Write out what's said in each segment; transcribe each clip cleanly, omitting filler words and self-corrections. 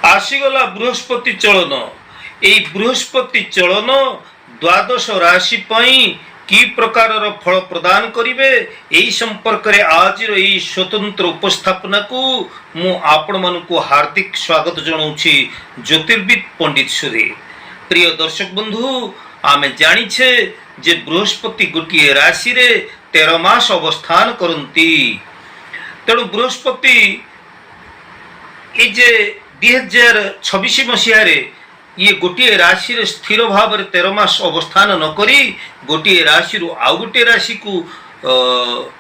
आसीगला बृहस्पति चलन यही बृहस्पति चलन द्वादश राशि कि प्रकार फल प्रदान करिवे यही संपर्क रे आज यही स्वतंत्र उपस्थापना को मु आपण मानकु हार्दिक स्वागत जनाऊँची ज्योतिर्विद पंडित सूर्य। प्रिय दर्शक बंधु आमे जानिछे जे बृहस्पति गोटे राशि रे 13 मास अवस्थान करती। तेणु बृहस्पति ये 2026 मसीह ये गोटे राशि रे स्थिर भाव में 13 मास अवस्थान न करी गोटे राशि रु आउ गोटे राशि को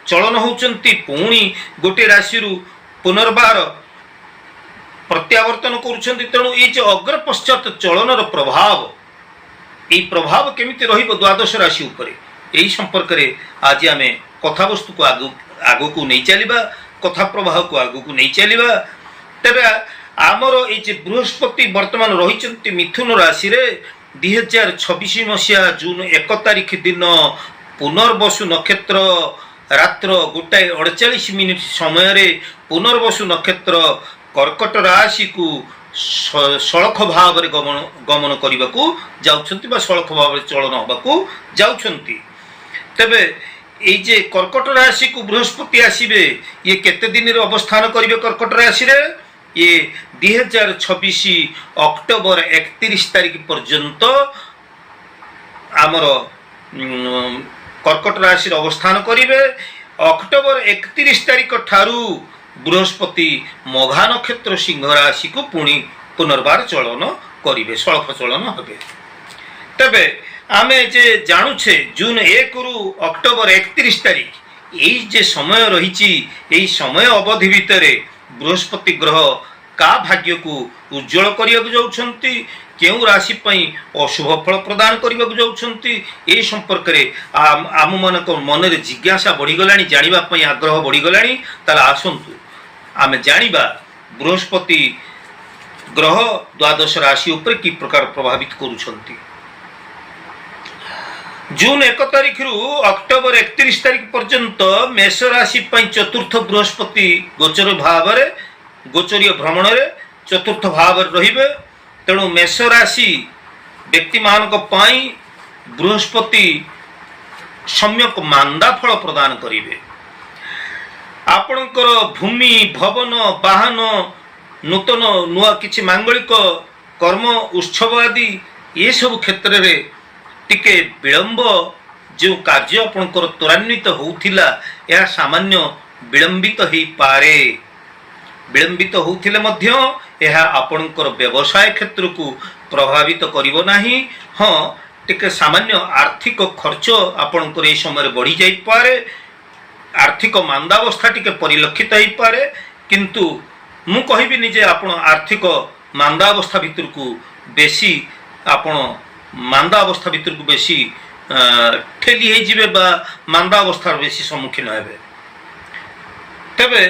चलन होचंती पुणी गोटे राशि रु पुनर्बार प्रत्यावर्तन करुछंती। तेणु ये जो अग्र पश्चात चलन प्रभाव यही प्रभाव केमिति रहिबो द्वादश राशि उपरे यही संपर्क रे आज आमे कथा वस्तु को आगु को नहीं चलिबा कथा प्रभाव को आगु को नहीं चलिबा। तेबे आमर ये बृहस्पति वर्तमान रही मिथुन राशि रे 2026 मसीहा जून 1 तारिख दिन पुनर्वसु नक्षत्र रात्र 1:48 समय रे पुनर्वसु नक्षत्र कर्कट राशि को सड़क भाव में गमन करने को जाउछंती बा सड़क भाव में चलन होबाकू जाउछंती। तेबे ये जे कर्कट राशि को बृहस्पति आसीबे ये केते दिन रे अवस्थान करिवे कर्कट राशि रे ये 2026 अक्टोबर 31 तारिख पर्यंत आमर कर्कट राशि अवस्थान करिवे। अक्टोबर 31 तारिख ठारू बृहस्पति मघा नक्षत्र सिंह राशि को पुणी पुनर्बार चलन करिवे सड़क चलन हेबे। तबे आमे जे जानुछे जून 1 रु अक्टोबर 31 तारिख यही जे समय रही यही समय अवधि भितरे बृहस्पति ग्रह का भाग्य को उज्जवल करने जाउछंती केउ राशि पई अशुभ फल प्रदान करने जाउछंती ए संपर्क रे आम मानक मन रे जिज्ञासा बढ़ी गलानी जानिबा पई आग्रह बढ़ी गलानी। ताला आसंतु आमे जानिबा बृहस्पति ग्रह द्वादश राशि ऊपर की प्रकार प्रभावित करूछंती। जून 1 तारिख रु अक्टोबर 31 तारिख पर्यंत मेष राशि पई चतुर्थ बृहस्पति गोचर भाव रे गोचरीय भ्रमण रे चतुर्थ भाव रहिबे। तेणु मेष राशि व्यक्ति मानक पई बृहस्पति सम्यक मांदा फल प्रदान करिवे। आपणकर भूमि भवन वाहन नूतन नुआ किछि मांगलिक कर्म उत्सव आदि ये सब क्षेत्र रे टिके विलंब जो कार्य आपणकर त्वरान्वित होउथिला या सामान्य विलंबित हेई पारे। विलंबित होउथिले मध्य यह आपणकर व्यवसाय क्षेत्र को प्रभावित करिवो नाही। हाँ टिके सामान्य आर्थिक खर्च आपणकर ए समय बढ़ी जाई पारे आर्थिक मांदावस्था टिके परिलक्षित हेई पारे। किंतु मु कहिबि निजे आपण आर्थिक मांदावस्था भितर को बेसी आपण मांदा अवस्था भितर को बेसी ठेली हे जिवे बा मांदा अवस्था बेसी सम्मुखीन हेबे। तबे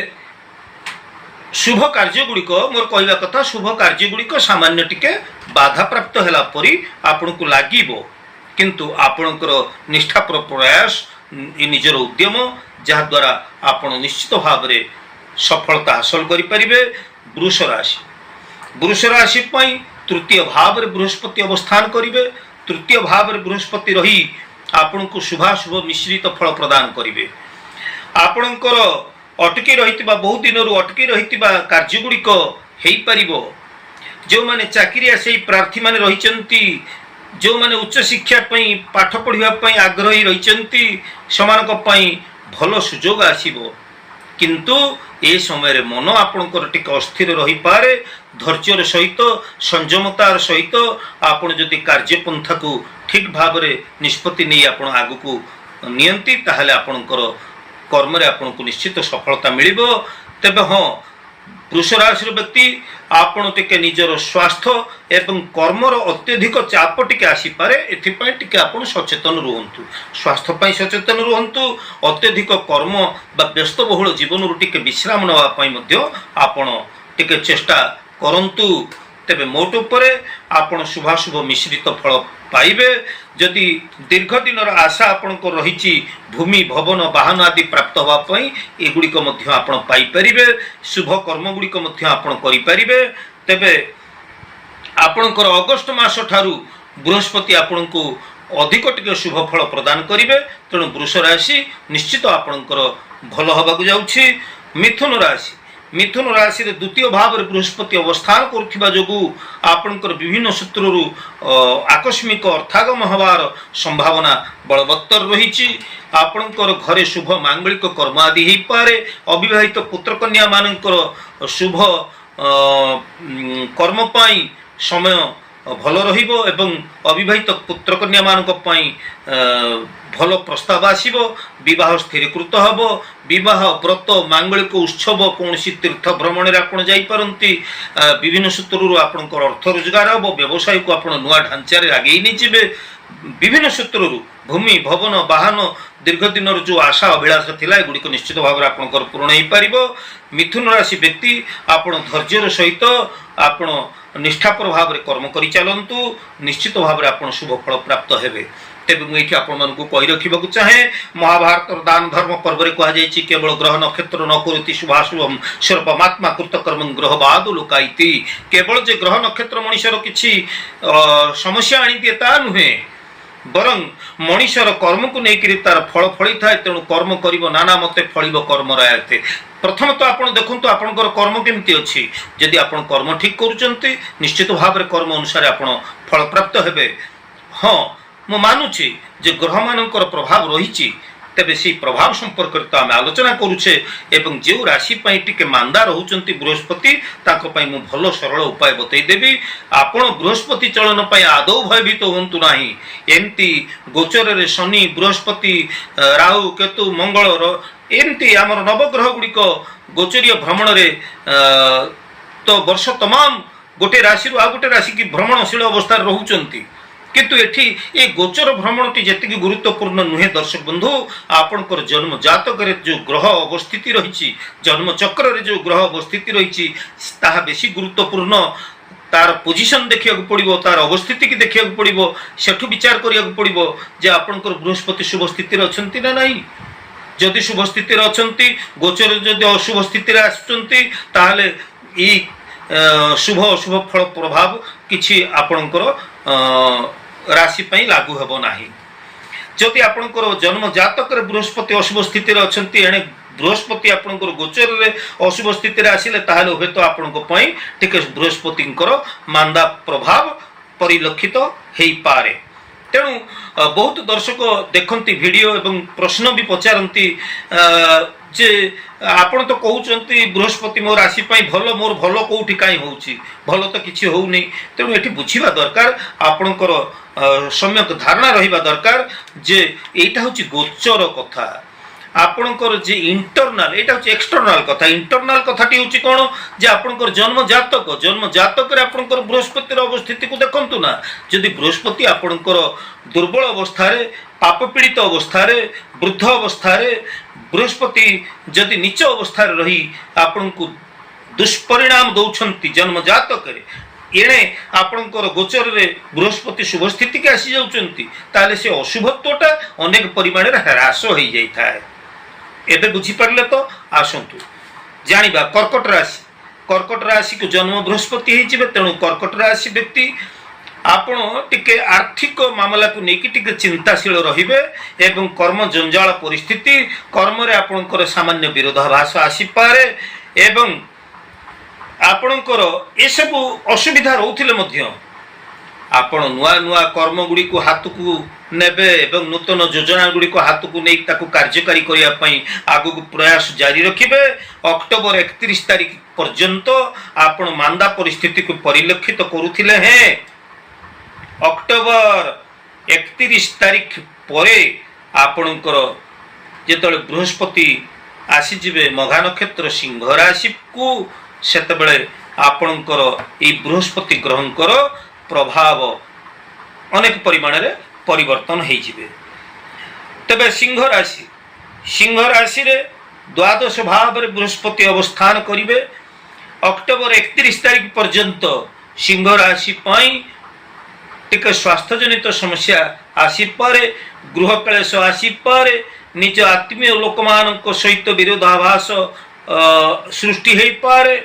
शुभ कार्य गुड़िक मोर कहवा कथा शुभ कार्य गुड़िक सामान्य टिके बाधा प्राप्त हैला परी आपन को लागिबो। किंतु आपणकर निष्ठापर प्रयास निजर उद्यम जहा द्वारा आपण निश्चित भाव रे सफलता हासिल करि परिबे। वृष राशि पई तृतीय भाव रे बृहस्पति अवस्थान करिवे। तृतीय भाव रे बृहस्पति रही आपण को शुभाशुभ मिश्रित फल प्रदान करिवे। आपणकर अटकी रहितिबा बहुत दिन रु अटकी रहितिबा कार्य गुड़िक हेई परिबो। जो माने चाकरिया सेई प्रार्थी माने रहिचंती जो माने उच्च शिक्षा पई पाठ पढ़िबा पई आग्रही रहिचंती समानक पई भलो सुजोग आसीबो। किंतु ए समय रे मन आपणकर टिक अस्थिर रही पारे। धैर्यर सहित संयमतार सहित आपण जदि कार्यपंथा को ठीक भाव रे निष्पत्ति नहीं आपण आगु को नियंती ताहले आपणकर कर्म रे आपण को निश्चित सफलता मिलिबो। तबे हाँ वृष राशि व्यक्ति आपण टिके निजर स्वास्थ्य एवं कर्मर अत्यधिक चाप टिके आसी पारे। एथिपई टिके आपण सचेतन रुहंतु स्वास्थ्य पई सचेतन रुहंतु। अत्यधिक कर्म बा व्यस्त बहुल जीवन रु टिके विश्राम नवा पई मध्य आपण टिके चेष्टा करंतु। तेबे मोट उपरे आपण शुभाशुभ मिश्रित फल पाइबे। जदि दीर्घ दिन आशा आपण को रही भूमि भवन वाहन आदि प्राप्त होगा एगुड़िक आपण पाइपर शुभ कर्म गुड़िक आपण करें। तेबे ଆପଣଙ୍କର ଅଗଷ୍ଟ ମାସ ଠାରୁ ବୃହସ୍ପତି ଆପଣଙ୍କୁ ଅଧିକ ଟିକେ ଶୁଭ ଫଳ ପ୍ରଦାନ କରିବେ। ତେଣୁ ବୃଷ ରାଶି ନିଶ୍ଚିତ ଆପଣଙ୍କର ଭଲ ହେବାକୁ ଯାଉଛି। ମିଥୁନ ରାଶିରେ ଦ୍ୱିତୀୟ ଭାବରେ ବୃହସ୍ପତି ଅବସ୍ଥାନ କରୁଥିବା ଯୋଗୁଁ ଆପଣଙ୍କର ବିଭିନ୍ନ ସୂତ୍ରରୁ ଆକସ୍ମିକ ଅର୍ଥାଗମ ହେବାର ସମ୍ଭାବନା ବଳବତ୍ତର ରହିଛି। ଆପଣଙ୍କର ଘରେ ଶୁଭ ମାଙ୍ଗଳିକ କର୍ମ ଆଦି ହୋଇପାରେ। ଅବିବାହିତ ପୁତ୍ରକନ୍ୟା ମାନଙ୍କର ଶୁଭ କର୍ମ ପାଇଁ ସମୟ ଭଲ ରହିବ ଏବଂ ଅବିବାହିତ ପୁତ୍ରକନ୍ୟା ମାନଙ୍କ ପାଇଁ ଭଲ ପ୍ରସ୍ତାବ ଆସିବ। ବିବାହ ସ୍ଥିରୀକୃତ ହେବ। ବିବାହ ବ୍ରତ ମାଙ୍ଗଳିକ ଉତ୍ସବ କୌଣସି ତୀର୍ଥ ଭ୍ରମଣରେ ଆପଣ ଯାଇପାରନ୍ତି। ବିଭିନ୍ନ ସୂତ୍ରରୁ ଆପଣଙ୍କର ଅର୍ଥ ରୋଜଗାର ହେବ। ବ୍ୟବସାୟକୁ ଆପଣ ନୂଆ ଢାଞ୍ଚାରେ ଆଗେଇ ନେଇଯିବେ। ବିଭିନ୍ନ ସୂତ୍ରରୁ ଭୂମି ଭବନ ବାହନ ଦୀର୍ଘ ଦିନର ଯେଉଁ ଆଶା ଅଭିଳାଷ ଥିଲା ଏଗୁଡ଼ିକ ନିଶ୍ଚିତ ଭାବରେ ଆପଣଙ୍କର ପୂରଣ ହୋଇପାରିବ। ମିଥୁନ ରାଶି ବ୍ୟକ୍ତି ଆପଣ ଧୈର୍ଯ୍ୟର ସହିତ ଆପଣ ନିଷ୍ଠାପର ଭାବରେ କର୍ମ କରିଚାଲନ୍ତୁ। ନିଶ୍ଚିତ ଭାବରେ ଆପଣ ଶୁଭ ଫଳ ପ୍ରାପ୍ତ ହେବେ। ତେବେ ମୁଁ ଏଇଠି ଆପଣମାନଙ୍କୁ କହି ରଖିବାକୁ ଚାହେଁ, ମହାଭାରତର ଦାନ ଧର୍ମ ପର୍ବରେ କୁହାଯାଇଛି କେବଳ ଗ୍ରହ ନକ୍ଷତ୍ର ନ କରୁତି ଶୁଭାଶୁଭମ୍ ସ୍ୱରୂପମାତ୍ମା କୃତକର୍ମ ଗ୍ରହ ବାଦ ଲୋକାଇତି। କେବଳ ଯେ ଗ୍ରହ ନକ୍ଷତ୍ର ମଣିଷର କିଛି ସମସ୍ୟା ଆଣିଦିଏ ତା ନୁହେଁ, ବରଂ ମଣିଷର କର୍ମକୁ ନେଇକରି ତାର ଫଳ ଫଳିଥାଏ। ତେଣୁ କର୍ମ କରିବ ନାନା ମତେ ଫଳିବ କର୍ମର ଆୟତେ। ପ୍ରଥମତଃ ଆପଣ ଦେଖନ୍ତୁ ଆପଣଙ୍କର କର୍ମ କେମିତି ଅଛି। ଯଦି ଆପଣ କର୍ମ ଠିକ କରୁଛନ୍ତି ନିଶ୍ଚିତ ଭାବରେ କର୍ମ ଅନୁସାରେ ଆପଣ ଫଳପ୍ରାପ୍ତ ହେବେ। ହଁ, ମୁଁ ମାନୁଛି ଯେ ଗ୍ରହମାନଙ୍କର ପ୍ରଭାବ ରହିଛି, ତେବେ ସେହି ପ୍ରଭାବ ସମ୍ପର୍କରେ ତ ଆମେ ଆଲୋଚନା କରୁଛେ ଏବଂ ଯେଉଁ ରାଶି ପାଇଁ ଟିକେ ମାନ୍ଦା ରହୁଛନ୍ତି ବୃହସ୍ପତି ତାଙ୍କ ପାଇଁ ମୁଁ ଭଲ ସରଳ ଉପାୟ ବତେଇଦେବି। ଆପଣ ବୃହସ୍ପତି ଚଳନ ପାଇଁ ଆଦୌ ଭୟଭୀତ ହୁଅନ୍ତୁ ନାହିଁ। ଏମିତି ଗୋଚରରେ ଶନି ବୃହସ୍ପତି ରାହୁ କେତୁ ମଙ୍ଗଳର ଏମିତି ଆମର ନବଗ୍ରହ ଗୁଡ଼ିକ ଗୋଚରୀୟ ଭ୍ରମଣରେ ତ ବର୍ଷ ତମାମ ଗୋଟିଏ ରାଶିରୁ ଆଉ ଗୋଟେ ରାଶିକି ଭ୍ରମଣଶୀଳ ଅବସ୍ଥାରେ ରହୁଛନ୍ତି। କିନ୍ତୁ ଏଠି ଏ ଗୋଚର ଭ୍ରମଣଟି ଯେତିକି ଗୁରୁତ୍ୱପୂର୍ଣ୍ଣ ନୁହେଁ ଦର୍ଶକ ବନ୍ଧୁ, ଆପଣଙ୍କର ଜନ୍ମ ଜାତକରେ ଯେଉଁ ଗ୍ରହ ଅବସ୍ଥିତି ରହିଛି, ଜନ୍ମ ଚକ୍ରରେ ଯେଉଁ ଗ୍ରହ ଅବସ୍ଥିତି ରହିଛି ତାହା ବେଶୀ ଗୁରୁତ୍ୱପୂର୍ଣ୍ଣ। ତାର ପୋଜିସନ୍ ଦେଖିବାକୁ ପଡ଼ିବ, ତାର ଅବସ୍ଥିତିକି ଦେଖିବାକୁ ପଡ଼ିବ। ସେଠୁ ବିଚାର କରିବାକୁ ପଡ଼ିବ ଯେ ଆପଣଙ୍କର ବୃହସ୍ପତି ଶୁଭ ସ୍ଥିତିରେ ଅଛନ୍ତି ନା ନାହିଁ। ଯଦି ଶୁଭ ସ୍ଥିତିରେ ଅଛନ୍ତି, ଗୋଚର ଯଦି ଅଶୁଭ ସ୍ଥିତିରେ ଆସୁଛନ୍ତି, ତାହେଲେ ଏଇ ଶୁଭ ଅଶୁଭ ଫଳ ପ୍ରଭାବ କିଛି ଆପଣଙ୍କର ରାଶି ପାଇଁ ଲାଗୁ ହେବ ନାହିଁ। ଯଦି ଆପଣଙ୍କର ଜନ୍ମ ଜାତକରେ ବୃହସ୍ପତି ଅଶୁଭ ସ୍ଥିତିରେ ଅଛନ୍ତି, ଏଣେ ବୃହସ୍ପତି ଆପଣଙ୍କର ଗୋଚରରେ ଅଶୁଭ ସ୍ଥିତିରେ ଆସିଲେ ତାହେଲେ ହୁଏତ ଆପଣଙ୍କ ପାଇଁ ଟିକେ ବୃହସ୍ପତିଙ୍କର ମାନ୍ଦା ପ୍ରଭାବ ପରିଲକ୍ଷିତ ହେଇପାରେ। ତେଣୁ ବହୁତ ଦର୍ଶକ ଦେଖନ୍ତି ଭିଡ଼ିଓ ଏବଂ ପ୍ରଶ୍ନ ବି ପଚାରନ୍ତି ଯେ ଆପଣ ତ କହୁଛନ୍ତି ବୃହସ୍ପତି ମୋ ରାଶି ପାଇଁ ଭଲ, ମୋର ଭଲ କେଉଁଠି କାହିଁ ହେଉଛି, ଭଲ ତ କିଛି ହେଉନି। ତେଣୁ ଏଠି ବୁଝିବା ଦରକାର, ଆପଣଙ୍କର ସମ୍ୟକ ଧାରଣା ରହିବା ଦରକାର ଯେ ଏଇଟା ହେଉଛି ଗୋଚର କଥା। ଆପଣଙ୍କର ଯେ ଇଣ୍ଟରନାଲ, ଏଇଟା ହେଉଛି ଏକ୍ସଟର୍ନାଲ କଥା। ଇଣ୍ଟରନାଲ କଥାଟି ହେଉଛି କ'ଣ ଯେ ଆପଣଙ୍କର ଜନ୍ମ ଜାତକରେ ଆପଣଙ୍କର ବୃହସ୍ପତିର ଅବସ୍ଥିତିକୁ ଦେଖନ୍ତୁ ନା। ଯଦି ବୃହସ୍ପତି ଆପଣଙ୍କର ଦୁର୍ବଳ ଅବସ୍ଥାରେ, ପାପ ପୀଡ଼ିତ ଅବସ୍ଥାରେ, ବୃଦ୍ଧ ଅବସ୍ଥାରେ ବୃହସ୍ପତି ଯଦି ନିଚ ଅବସ୍ଥାରେ ରହି ଆପଣଙ୍କୁ ଦୁଷ୍ପରିଣାମ ଦେଉଛନ୍ତି ଜନ୍ମ ଜାତକରେ, ଏଣେ ଆପଣଙ୍କର ଗୋଚରରେ ବୃହସ୍ପତି ଶୁଭ ସ୍ଥିତିକି ଆସିଯାଉଛନ୍ତି, ତାହେଲେ ସେ ଅଶୁଭତ୍ୱଟା ଅନେକ ପରିମାଣରେ ହ୍ରାସ ହୋଇଯାଇଥାଏ। ଏବେ ବୁଝିପାରିଲେ ତ? ଆସନ୍ତୁ ଜାଣିବା କର୍କଟ ରାଶି। କର୍କଟ ରାଶିକୁ ଜନ୍ମ ବୃହସ୍ପତି ହେଇଯିବେ। ତେଣୁ କର୍କଟ ରାଶି ବ୍ୟକ୍ତି ଆପଣ ଟିକେ ଆର୍ଥିକ ମାମଲାକୁ ନେଇକି ଟିକେ ଚିନ୍ତାଶୀଳ ରହିବେ ଏବଂ କର୍ମ ଜଞ୍ଜାଳ ପରିସ୍ଥିତି, କର୍ମରେ ଆପଣଙ୍କର ସାମାନ୍ୟ ବିରୋଧାଭାସ ଆସିପାରେ ଏବଂ ଆପଣଙ୍କର ଏସବୁ ଅସୁବିଧା ରହୁଥିଲେ ମଧ୍ୟ ଆପଣ ନୂଆ ନୂଆ କର୍ମ ଗୁଡ଼ିକୁ ହାତକୁ ନେବେ ଏବଂ ନୂତନ ଯୋଜନା ଗୁଡ଼ିକୁ ହାତକୁ ନେଇ ତାକୁ କାର୍ଯ୍ୟକାରୀ କରିବା ପାଇଁ ଆଗକୁ ପ୍ରୟାସ ଜାରି ରଖିବେ। ଅକ୍ଟୋବର 31 ତାରିଖ ପର୍ଯ୍ୟନ୍ତ ଆପଣ ମାନ୍ଦା ପରିସ୍ଥିତିକୁ ପରିଲକ୍ଷିତ କରୁଥିଲେ ହେଁ ଅକ୍ଟୋବର 31 ତାରିଖ ପରେ ଆପଣଙ୍କର ଯେତେବେଳେ ବୃହସ୍ପତି ଆସିଯିବେ ମଘା ନକ୍ଷତ୍ର ସିଂହ ରାଶିକୁ, ସେତେବେଳେ ଆପଣଙ୍କର এই ବୃହସ୍ପତି ଗ୍ରହଙ୍କର ପ୍ରଭାବ ଅନେକ ପରିମାଣରେ ପରିବର୍ତ୍ତନ ହେଇଯିବେ। ତେବେ ସିଂହ ରାଶିରେ ଦ୍ୱାଦଶ ଭାବରେ ବୃହସ୍ପତି ଅବସ୍ଥାନ କରିବେ। ଅକ୍ଟୋବର 31 ତାରିଖ ପର୍ଯ୍ୟନ୍ତ ସିଂହ ରାଶି ପାଇଁ ଟିକେ ସ୍ୱାସ୍ଥ୍ୟଜନିତ ସମସ୍ୟା ଆସିପାରେ, ଗୃହ କ୍ଲେଶ ଆସିପାରେ, ନିଜ ଆତ୍ମୀୟ ଲୋକମାନଙ୍କ ସହିତ ବିରୋଧାଭାସ ସୃଷ୍ଟି ହେଇପାରେ।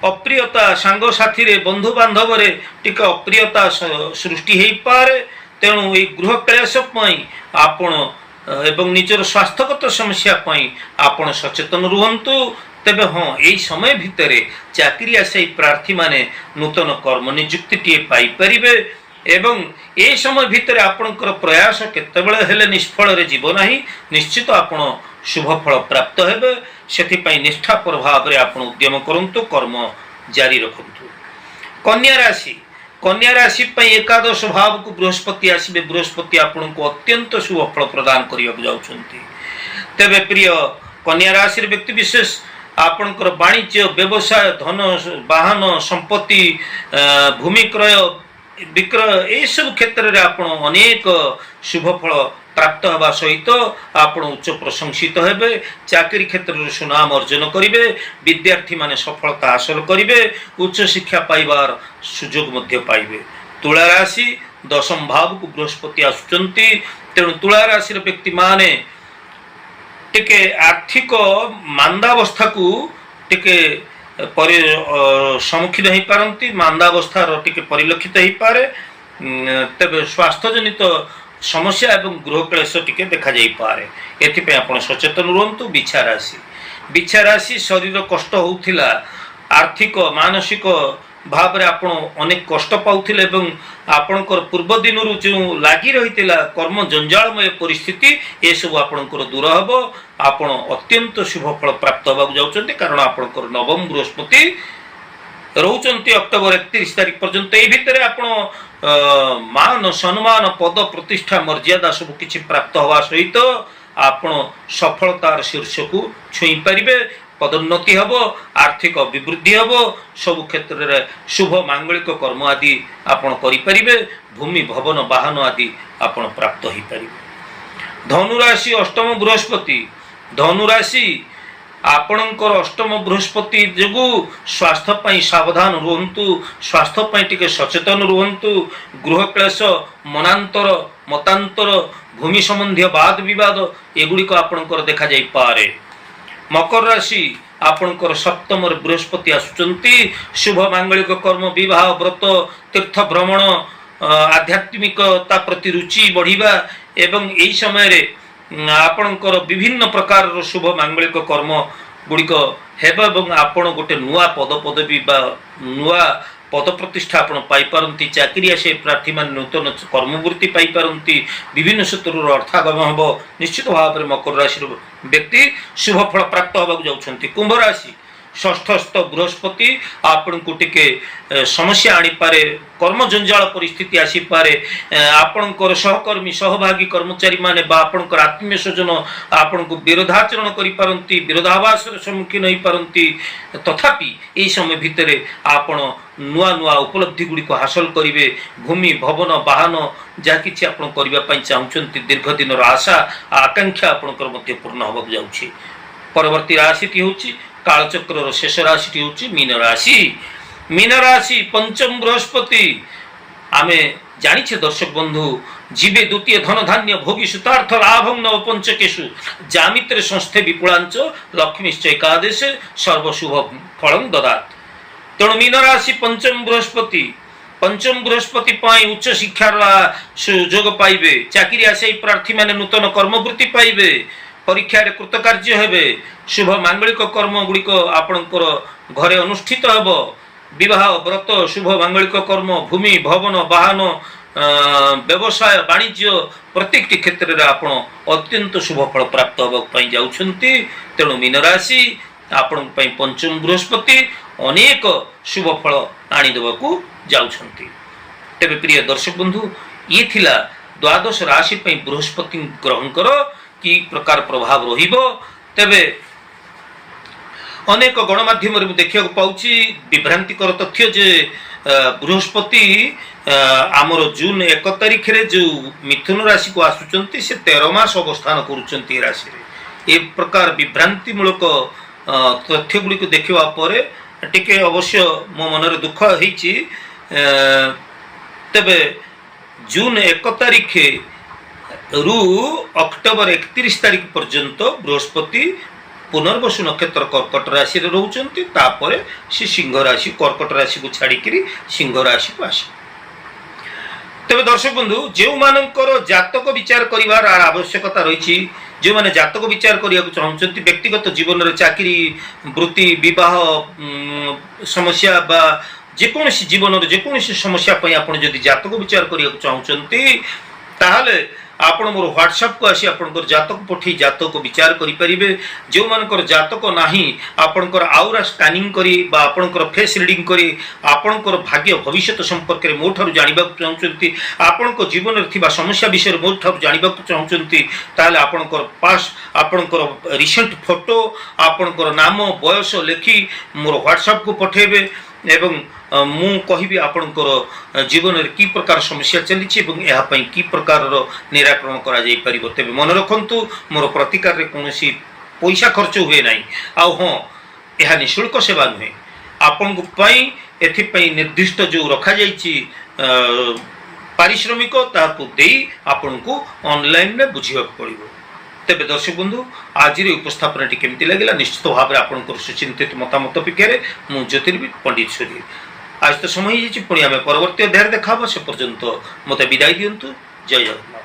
अप्रियता सांग साथी रे बंधु बांधव रे टिके अप्रियता सृष्टि हो पारे। तेणु ये गृह क्लेश आपण एवं निजर स्वास्थ्यगत समस्या आपण सचेतन रुहंतु। तेबे हाँ यही समय भितर चाकरी आशायी प्रार्थी माने नूतन कर्म नियुक्ति टीए पाई परिबे एवं ए समय भितर आपणकर प्रयास केतेबेले हेले निष्फल रे जीव नाही। निश्चित आपण शुभ फल प्राप्त हेबे। सेथिपाई निष्ठापर भाव रे आपण उद्यम करंतु, कर्म जारी रखंतु। कन्या राशि पई एकादश भाव को बृहस्पति आसीबे। बृहस्पति आपण को अत्यंत शुभ फल प्रदान करिया जाउछंती। तेबे प्रिय कन्या राशि रे व्यक्ति विशेष आपणकर वाणिज्य व्यवसाय धन वाहन संपत्ति भूमि क्रय विक्रय ये सब क्षेत्र में आपण अनेक शुभ फल प्राप्त होगा सहित आपण उच्च प्रशंसित हेबे। चाकरी क्षेत्र में सुनाम अर्जन करिवे। विद्यार्थी माने सफलता हासिल करिवे। उच्च शिक्षा पाइबार सुजोग मध्य पाइबे। तुला राशि दशम भाव को बृहस्पति आसुचंती। तेणु तुला राशि व्यक्ति माने टिके आर्थिक मांदावस्था को टिके सम्मुखीन हो पारती। मांदावस्थार टिके परिलक्षित हो पारे। तेबे स्वास्थ्य जनित समस्या एवं गृह क्लेश टिके देखा जाई पारे। एथिपे आपण सचेतन रुहंतु। बिछा राशि शरीर कष्ट होउथिला, आर्थिक मानसिक भाव रे आपण अनेक कष्ट पाउथिले एवं आपणकर पूर्व दिन जो लागी रहितिला कर्म जंजालमय परिस्थिति ए सब आपणकर दूर हबो। आपण अत्यंत शुभ फल प्राप्त होबाक जाउछन्ते, कारण आपणकर नवम बृहस्पति रहउछन्ते अक्टोबर 31 तारिख पर्यंत। ए भितरे आपण मान सम्मान पद प्रतिष्ठा मर्यादा सब किछि प्राप्त होवा सहित आपण सफलतार शीर्ष को छुई पारिबे। पदोन्नति हब, आर्थिक अभिवृद्धि हब, सब क्षेत्र में शुभ मांगलिक कर्म आदि आपण करि परिबे। भूमि भवन वाहन आदि आपण प्राप्त हो पारिबे। धनुराशि अष्टम बृहस्पति। धनुराशि आपणकर अष्टम बृहस्पति जोगु स्वास्थ्य पई सावधान रुहंतु। स्वास्थ्य पई टिके सचेतन रुहंतु। गृह क्लेश मनांतर मतांतर भूमि संबंधी वाद विवाद एगुड़िक आपणकर देखा जाई पारे। मकर राशि आपणकर सप्तम बृहस्पति आसुचंती। शुभ मांगलिक कर्म विवाह व्रत तीर्थ भ्रमण आध्यात्मिकता प्रति रुचि बढ़िबा एवं एई समय रे आपणकर विभिन्न प्रकार शुभ मांगलिक कर्म गुड़िक हेबा एवं आपण गोटे नुआ पद पदवी बा नुआ पद प्रतिष्ठा आपण पाई पारंती। चाकरी आशे प्रार्थी मान नूतन कर्मवृत्ति पाई पारंती। विभिन्न क्षेत्र अर्थागम हबो। निश्चित भाव में मकर राशि व्यक्ति शुभ फल प्राप्त होबाक जाउछन्ती। कुंभ राशि षष्ठस्थ बृहस्पति आपण को टिके समस्या आनी पारे। कर्म जंजाल परिस्थिति आसी पारे। आपणकर सहकर्मी सहभागी कर्मचारी माने बा आपणकर आत्मीय स्वजन आपण को विरोधाचरण करि पारंती, विरोधाभास सम्मुखीन होई पारंती। तथापि एई समय भितरे आपण नुआ नुआ उपलब्धि गुड़ी को हासिल करिवे। भूमि भवन वाहन जहा किछि आपण करिबा पई चाहुचंती दीर्घ दिनर आशा आकांक्षा आपणकर मध्य पूर्ण होबाक जाउछि। परवर्ती राशिटी होछि कालचक्र शेष राशि हूँ मीन राशि। मीन राशि पंचम बृहस्पति। आमे जानिछे दर्शक बंधु जीवे द्वितीय धन धान्य भोगी सुतार्थ लाभं नव पंचकेशु जामित्रे संस्थे विपुलांच लक्ष्मीश्च एकादश सर्वशुभ फलं ददात। तेणु मीन राशि पंचम बृहस्पति पाई उच्च शिक्षार सुजोग पाइबे। चाकरी आशायी प्रार्थी माने नूतन कर्मवृत्ति पाइबे। परीक्षा रे कृतकार्य हेबे। शुभ मांगलिक कर्म गुड़िक आपणकर घरे अनुष्ठित हेब। विवाह व्रत शुभ मांगलिक कर्म भूमि भवन वाहन व्यवसाय वाणिज्य प्रत्येक क्षेत्र में आपण अत्यंत शुभ फल प्राप्त होबाक जाउछन्ती। तेणु मीन राशि आपण पंचम बृहस्पति अनेक शुभ फल आनी देबाकू जाउछन्ती। तेबे प्रिय दर्शक बंधु ये थिला द्वादश राशि बृहस्पति ग्रहणकर कि प्रकार प्रभाव रहिबो। तेबे अनेक गणमाध्यम देखा पाउछि विभ्रांतिकर तथ्य जे बृहस्पति आमर जून 1 तारिख रे जो मिथुन राशि को आसुचंती से 13 मास अवस्थान करुचंती राशि रे। ए प्रकार विभ्रांतिमूलक तथ्य गुड़ी को देखा पर टिके अवश्य मो मनरे दुख होइछि। तेबे जून 1 तारिख रु अक्टोबर 31 तारिख पर्यंत बृहस्पति पुनर्वसु नक्षत्र कर्कट राशि रोचंती तापरे से सिंह राशि कर्कट राशि को छाड़ी सिंह राशि को आस तेज दर्शक बंधु जो मानकर जातक विचार कर आवश्यकता रही जो मैंने जातक विचार करने चाहते व्यक्तिगत जीवन में चाकरी वृत्ति बह समस्या बा जेकोसी जीवन जेकोसी समस्या आप जातक विचार करने चाहते ताहले आपण मोर व्हाट्सएप को आसी आपनकर जातक पठे जातक विचार करें जो मानकर जातक नाही आपनकर आउरा स्कानिंग करी बा आपनकर फेस रीडिंग करी आपनकर भाग्य भविष्य संपर्क में मो ठारू जानिबा चाहते आपनकर जीवन में थिबा समस्या विषय मो ठारू जानिबा चाहते ताले आपनकर पास आपनकर रिसेंट फोटो आपनकर नाम बयस लेखि मोर व्हाट्सएप को पठेबे एवं मु कहि आपणकर जीवन में कि प्रकार समस्या चली कि प्रकार निराकरण करा जाई परिबो तेबे मन रखंतु मोर प्रतिकार रे कोनोसी पैसा खर्च हुए नाही आ हाँ यह निःशुल्क सेवा नुहे आपण एथिपाई निर्दिष्ट जो रखा जाइछि पारिश्रमिक ताकू देई आपण को ऑनलाइन में बुझिबा पड़िबो तेबे दर्शक बंधु आज उपस्थापन केमती लगे निश्चित भाव में आपंकर सुचिंतित मतामत अपेक्षा मु ज्योतिर्विद पंडित सुधीर आज तो समय पुणी आम परवर्ती अध्याय देखा से पर्यंत मत विदाय दिंतु जय जगन्नाथ।